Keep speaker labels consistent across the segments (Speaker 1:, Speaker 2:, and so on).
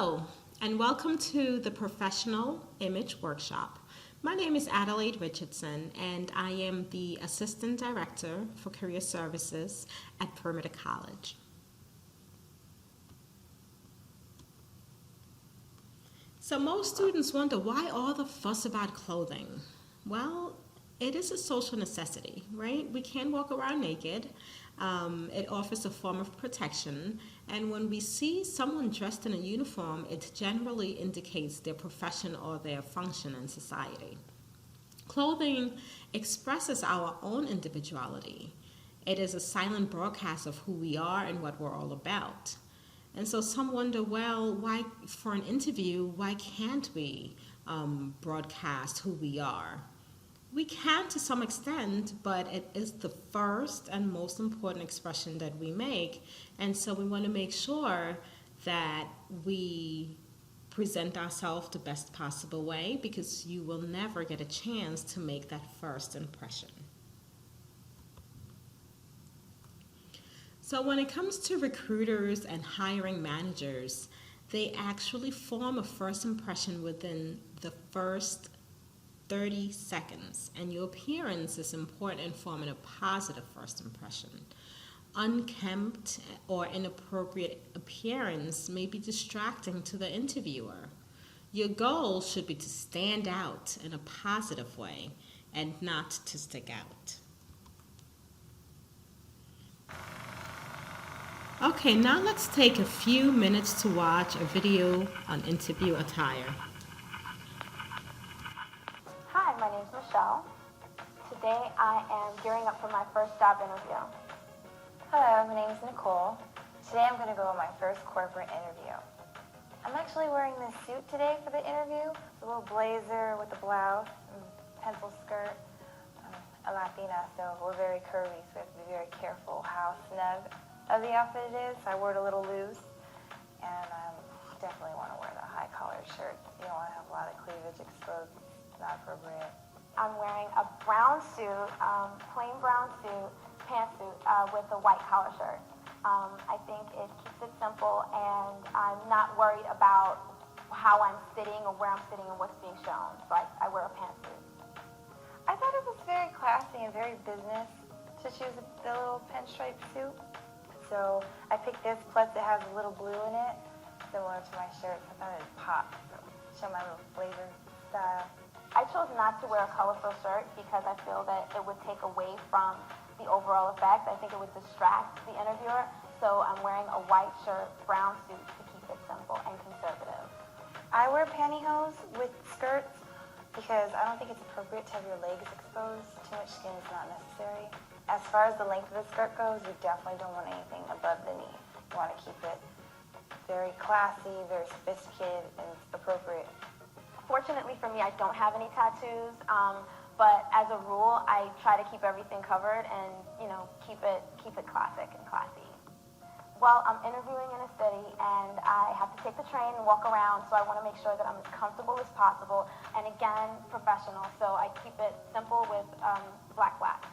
Speaker 1: Hello, and welcome to the Professional Image Workshop. My name is Adelaide Richardson, and I am the Assistant Director for Career Services at Perimeter College. So most students wonder, why all the fuss about clothing? Well, it is a social necessity, right? We can't walk around naked. It offers a form of protection, and when we see someone dressed in a uniform, it generally indicates their profession or their function in society. Clothing expresses our own individuality. It is a silent broadcast of who we are and what we're all about. And so some wonder, well, why, for an interview, why can't we broadcast who we are? We can to some extent, but it is the first and most important expression that we make. And so we want to make sure that we present ourselves the best possible way, because you will never get a chance to make that first impression. So when it comes to recruiters and hiring managers, they actually form a first impression within the first 30 seconds, and your appearance is important in forming a positive first impression. Unkempt or inappropriate appearance may be distracting to the interviewer. Your goal should be to stand out in a positive way and not to stick out. Okay, now let's take a few minutes to watch a video on interview attire.
Speaker 2: Hi, my name is Michelle. Today I am gearing up for my first job interview.
Speaker 3: Hello, my name is Nicole. Today I'm going to go on my first corporate interview. I'm actually wearing this suit today for the interview, a little blazer with a blouse and pencil skirt. I'm a Latina, so we're very curvy, so we have to be very careful how snug of the outfit it is. I wore it a little loose, and I definitely want to wear the high collar shirt. You don't want to have a lot of cleavage exposed. Not appropriate.
Speaker 2: I'm wearing a brown suit, plain brown suit, pantsuit with a white collar shirt. I think it keeps it simple, and I'm not worried about how I'm sitting or where I'm sitting and what's being shown. So I wear a pantsuit.
Speaker 3: I thought it was very classy and very business to choose the little pinstripe suit. So I picked this, plus it has a little blue in it, similar to my shirt. I thought it'd pop, so show my little flavor style.
Speaker 2: I chose not to wear a colorful shirt because I feel that it would take away from the overall effect. I think it would distract the interviewer. So I'm wearing a white shirt, brown suit to keep it simple and conservative.
Speaker 3: I wear pantyhose with skirts because I don't think it's appropriate to have your legs exposed. Too much skin is not necessary. As far as the length of the skirt goes, you definitely don't want anything above the knee. You want to keep it very classy, very sophisticated, and appropriate.
Speaker 2: Fortunately for me, I don't have any tattoos, but as a rule, I try to keep everything covered and, keep it classic and classy. Well, I'm interviewing in a city, and I have to take the train and walk around, so I want to make sure that I'm as comfortable as possible, and again, professional, so I keep it simple with black flats.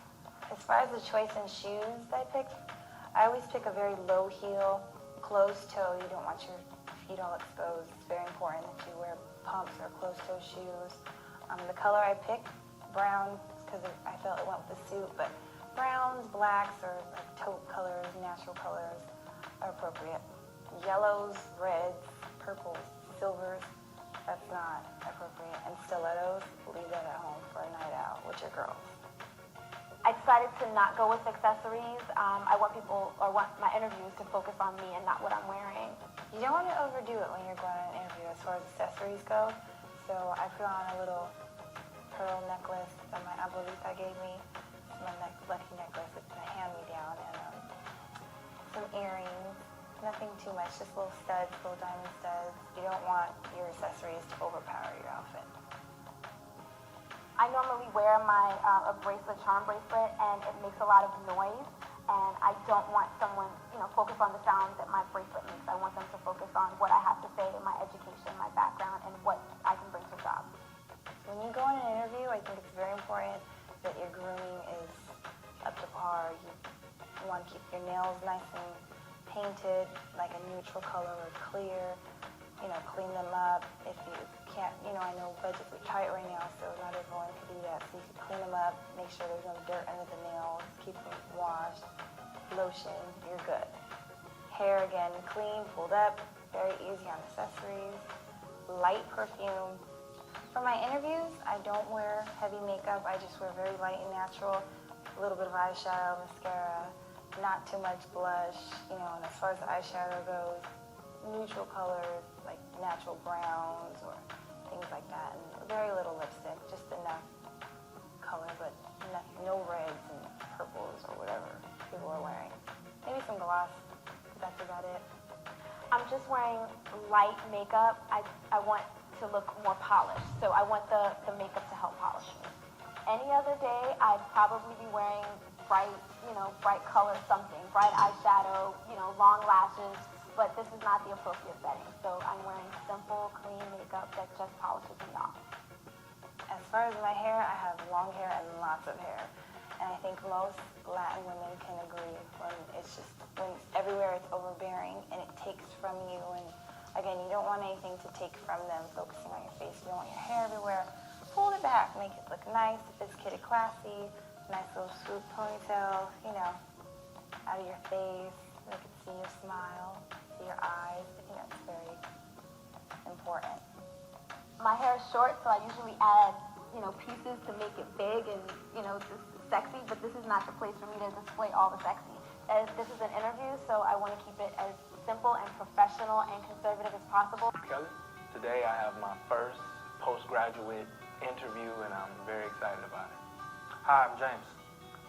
Speaker 3: As far as the choice in shoes I picked, I always pick a very low heel, closed toe. You don't want your feet all exposed. It's very important that you wear pumps or closed-toe shoes. The color I picked, brown, because I felt it went with the suit, but browns, blacks, or like taupe colors, natural colors are appropriate. Yellows, reds, purples, silvers, that's not appropriate. And stilettos, leave that at home for a night out with your girls.
Speaker 2: I decided to not go with accessories. I want my interviews to focus on me and not what I'm wearing.
Speaker 3: You don't want to overdo it when you're going on an interview as far as accessories go. So I put on a little pearl necklace that my abuelita gave me. It's my lucky necklace. It's a hand-me-down, and some earrings. Nothing too much, just little studs, little diamond studs. You don't want your accessories to overpower your outfit.
Speaker 2: I normally wear a bracelet, charm bracelet, and it makes a lot of noise. And I don't want someone, focus on the sound that my bracelet makes. I want them to focus on what I have to say, my education, my background, and what I can bring to the job.
Speaker 3: When you go on an interview, I think it's very important that your grooming is up to par. You want to keep your nails nice and painted, like a neutral color or clear. clean them up. If you can't, I know budgets are tight right now, so not everyone can do that. So you can clean them up, make sure there's no dirt under the nails, keep them washed, lotion, you're good. Hair, again, clean, pulled up, very easy on accessories, light perfume. For my interviews, I don't wear heavy makeup. I just wear very light and natural, a little bit of eyeshadow, mascara, not too much blush, and as far as the eyeshadow goes, neutral colors like natural browns or things like that, and very little lipstick, just enough color, but no reds and purples or whatever people are wearing. Maybe some gloss, but that's about it.
Speaker 2: I'm just wearing light makeup. I want to look more polished, so I want the makeup to help polish me. Any other day, I'd probably be wearing bright color something, bright eyeshadow, long lashes, but this is not the appropriate setting. So I'm wearing simple, clean makeup that just polishes me off.
Speaker 3: As far as my hair, I have long hair and lots of hair. And I think most Latin women can agree when everywhere it's overbearing and it takes from you. And again, you don't want anything to take from them, focusing on your face. You don't want your hair everywhere. Pull it back, make it look nice, sophisticated, classy, nice little swoop ponytail, out of your face, make it see your smile, see your eyes. I think that's very important.
Speaker 2: My hair is short, so I usually add, pieces to make it big and, just sexy, but this is not the place for me to display all the sexy. This is an interview, so I want to keep it as simple and professional and conservative as possible.
Speaker 4: Kelly, today I have my first postgraduate interview, and I'm very excited about it.
Speaker 5: Hi, I'm James.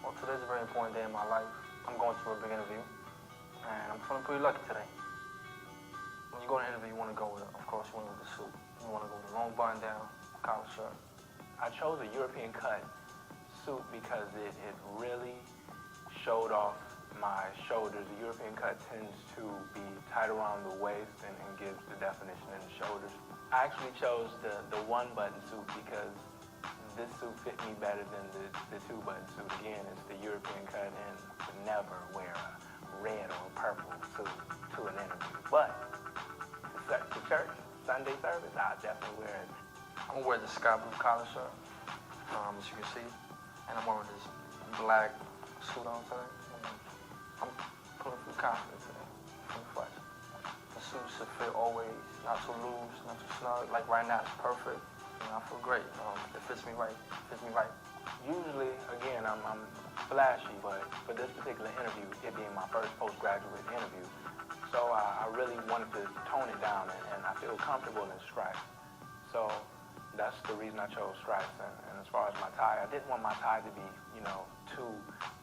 Speaker 5: Well, today's a very important day in my life. I'm going to a big interview, and I'm feeling pretty lucky today. When you go to an interview, you want to go with, of course, you want to go with the suit. You want to go with a long button down, collar shirt.
Speaker 4: I chose a European cut suit because it really showed off my shoulders. The European cut tends to be tight around the waist and gives the definition in the shoulders. I actually chose the one-button suit because this suit fit me better than the two-button suit. Again, it's the European cut, and would never wear a red or purple suit to an interview. But to church, Sunday service, I'll definitely wear it.
Speaker 5: I'm going to wear the sky blue collar shirt, as you can see, and I'm wearing this black suit on today. I'm pulling through confident today, feeling fresh. The suit should fit always, not too loose, not too snug. Like right now, it's perfect. I feel great. It fits me right.
Speaker 4: Usually, again, I'm flashy, but for this particular interview, it being my first postgraduate interview, so I really wanted to tone it down, and I feel comfortable in stripes. So that's the reason I chose stripes. And as far as my tie, I didn't want my tie to be,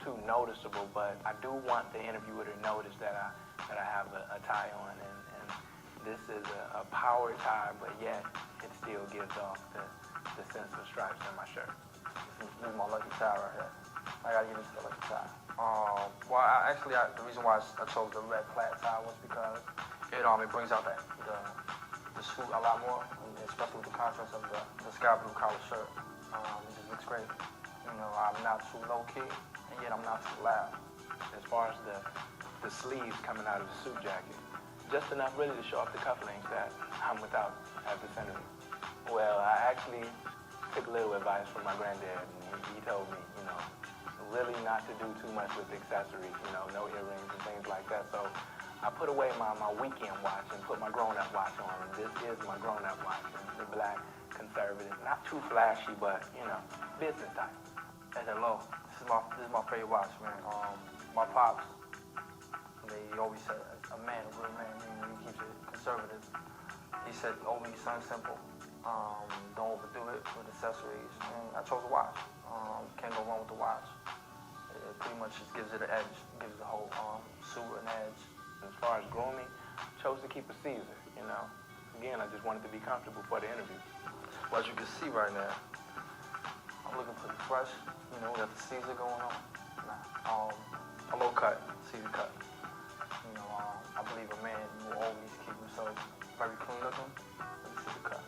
Speaker 4: too noticeable, but I do want the interviewer to notice that I have a tie on, and this is a power tie, but yet it still gives off the sense of stripes in my shirt.
Speaker 5: This is my lucky tie right here. I gotta give this to the lucky tie. The reason why I chose the red plaid tie was because it brings out the suit a lot more, especially with the contrast of the sky blue collar shirt. It just looks great. I'm not too low key, and yet I'm not too loud.
Speaker 4: As far as the sleeves coming out of the suit jacket, just enough really to show off the cufflinks that I'm without at this interview. Well, I actually took a little advice from my granddad, and he told me, really not to do too much with accessories, no earrings and things like that. So I put away my weekend watch and put my grown-up watch on, and this is my grown-up watch, the black conservative, not too flashy, but, business type.
Speaker 5: Hey, hello. This is my favorite watch, man. My pops, they always said a real man, he keeps it conservative. He said, always something simple. Don't overdo it with accessories. And I chose a watch. Can't go wrong with the watch. It pretty much just gives it an edge, gives the whole suit an edge.
Speaker 4: As far as grooming, chose to keep a Caesar, Again, I just wanted to be comfortable for the interview.
Speaker 5: Well, as you can see right now, I'm looking pretty fresh. We got the Caesar going on. A low cut, Caesar cut. I believe a man will always keep himself very clean looking with a Caesar cut.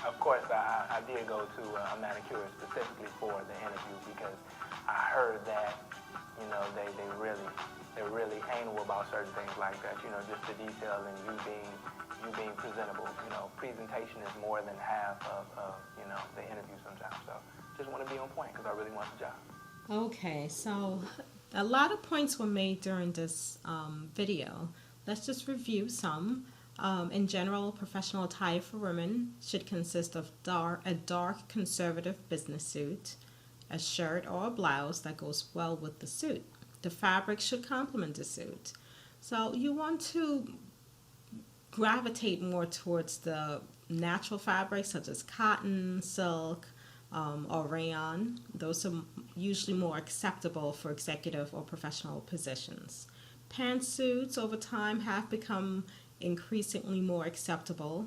Speaker 4: Of course, I did go to a manicurist specifically for the interview because I heard that you know, they're really anal about certain things like that. You know, just the detail and you being presentable. You know, presentation is more than half of you know, the interview sometimes. So just want to be on point because I really want the job.
Speaker 1: Okay, so a lot of points were made during this video. Let's just review some. In general, professional attire for women should consist of a dark conservative business suit, a shirt or a blouse that goes well with the suit. The fabric should complement the suit. So you want to gravitate more towards the natural fabrics such as cotton, silk, or rayon. Those are usually more acceptable for executive or professional positions. Pantsuits over time have become increasingly more acceptable,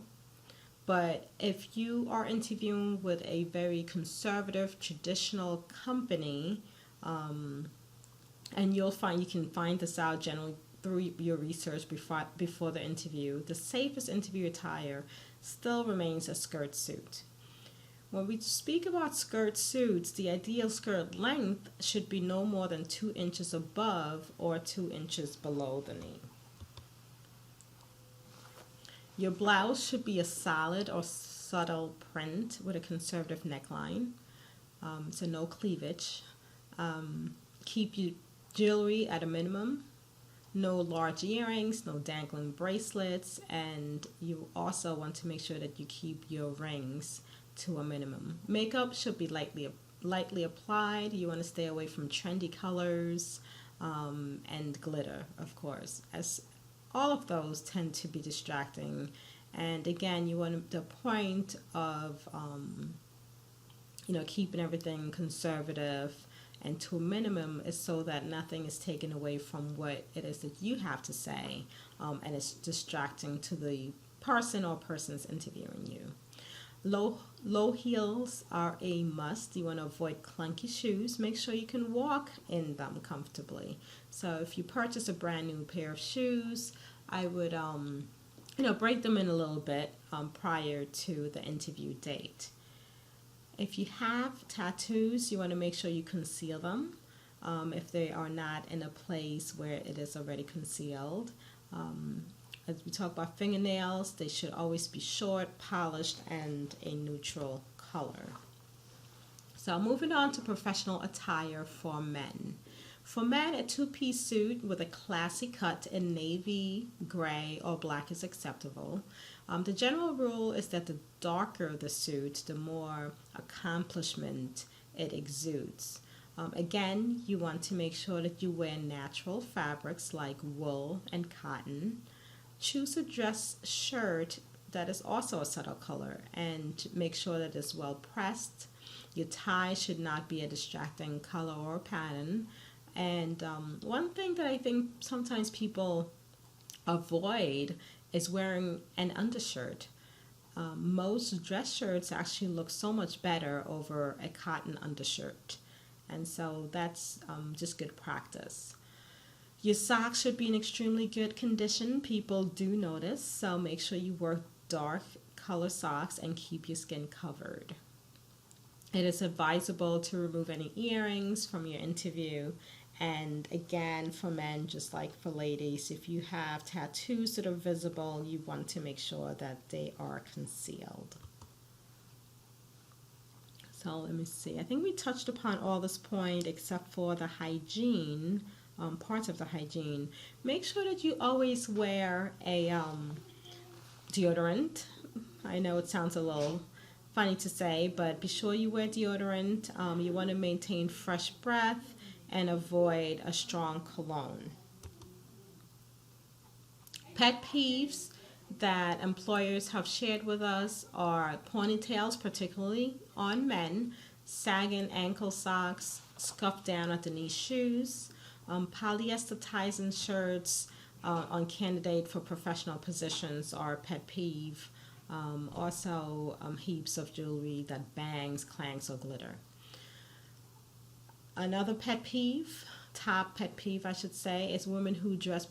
Speaker 1: but if you are interviewing with a very conservative, traditional company, and you can find this out generally through your research before the interview, the safest interview attire still remains a skirt suit. When we speak about skirt suits, the ideal skirt length should be no more than 2 inches above or 2 inches below the knee. Your blouse should be a solid or subtle print with a conservative neckline, so no cleavage. Keep your jewelry at a minimum. No large earrings, no dangling bracelets, and you also want to make sure that you keep your rings to a minimum. Makeup should be lightly applied. You want to stay away from trendy colors and glitter, of course, as all of those tend to be distracting. And again, you want the point of keeping everything conservative and to a minimum is so that nothing is taken away from what it is that you have to say, and it's distracting to the person or persons interviewing you. Low heels are a must. You want to avoid clunky shoes. Make sure you can walk in them comfortably. So if you purchase a brand new pair of shoes, I would break them in a little bit prior to the interview date. If you have tattoos, you want to make sure you conceal them if they are not in a place where it is already concealed. As we talk about fingernails, they should always be short, polished, and a neutral color. So moving on to professional attire for men. For men, a two-piece suit with a classy cut in navy, gray, or black is acceptable. The general rule is that the darker the suit, the more accomplishment it exudes. Again, you want to make sure that you wear natural fabrics like wool and cotton. Choose a dress shirt that is also a subtle color and make sure that it's well pressed. Your tie should not be a distracting color or pattern. And one thing that I think sometimes people avoid is wearing an undershirt. Most dress shirts actually look so much better over a cotton undershirt. And so that's just good practice. Your socks should be in extremely good condition. People do notice, so make sure you wear dark color socks and keep your skin covered. It is advisable to remove any earrings from your interview. And again, for men, just like for ladies, if you have tattoos that are visible, you want to make sure that they are concealed. So let me see. I think we touched upon all this point except for the hygiene. Parts of the hygiene. Make sure that you always wear a deodorant. I know it sounds a little funny to say, but be sure you wear deodorant. You want to maintain fresh breath and avoid a strong cologne. Pet peeves that employers have shared with us are ponytails, particularly on men, sagging ankle socks, scuffed down at the knee shoes, polyester ties and shirts on candidate for professional positions are a pet peeve. Also, heaps of jewelry that bangs, clanks, or glitter. Another pet peeve, top pet peeve I should say, is women who dress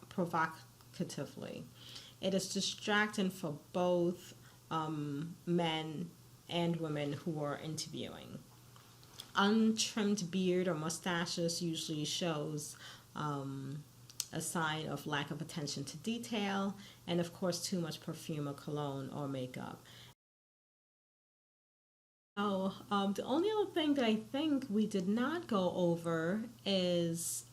Speaker 1: provocatively. It is distracting for both men and women who are interviewing. untrimmed beard or mustaches usually shows a sign of lack of attention to detail, and of course too much perfume or cologne or makeup. The only other thing that I think we did not go over is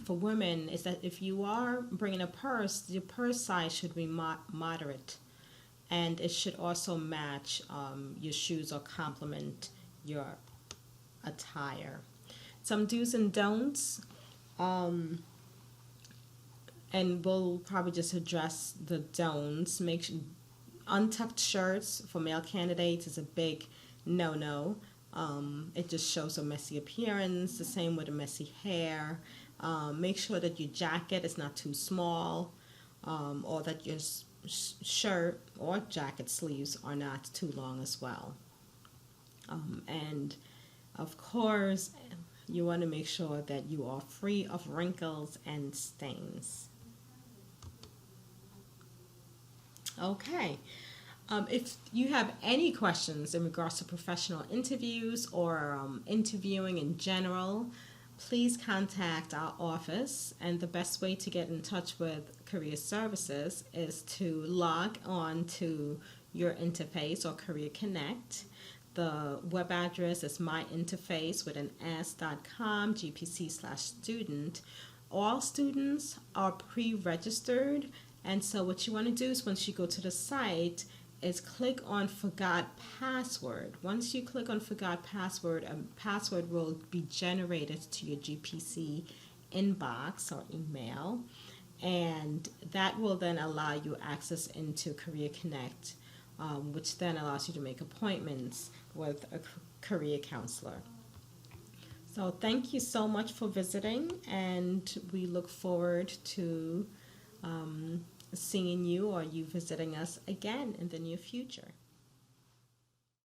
Speaker 1: for women is that if you are bringing a purse, your purse size should be moderate, and it should also match your shoes or complement your attire. Some do's and don'ts, and we'll probably just address the don'ts. Untucked shirts for male candidates is a big no-no. It just shows a messy appearance. The same with a messy hair. Make sure that your jacket is not too small, or that your shirt or jacket sleeves are not too long as well. And of course, you want to make sure that you are free of wrinkles and stains. Okay. If you have any questions in regards to professional interviews or interviewing in general, please contact our office. And the best way to get in touch with Career Services is to log on to your interface or Career Connect. The web address is myinterface with an s.com GPC/student. All students are pre-registered, and so what you want to do is once you go to the site is click on Forgot Password. Once you click on Forgot Password, a password will be generated to your GPC inbox or email, and that will then allow you access into Career Connect, which then allows you to make appointments with a career counselor. So thank you so much for visiting, and we look forward to seeing you or you visiting us again in the near future.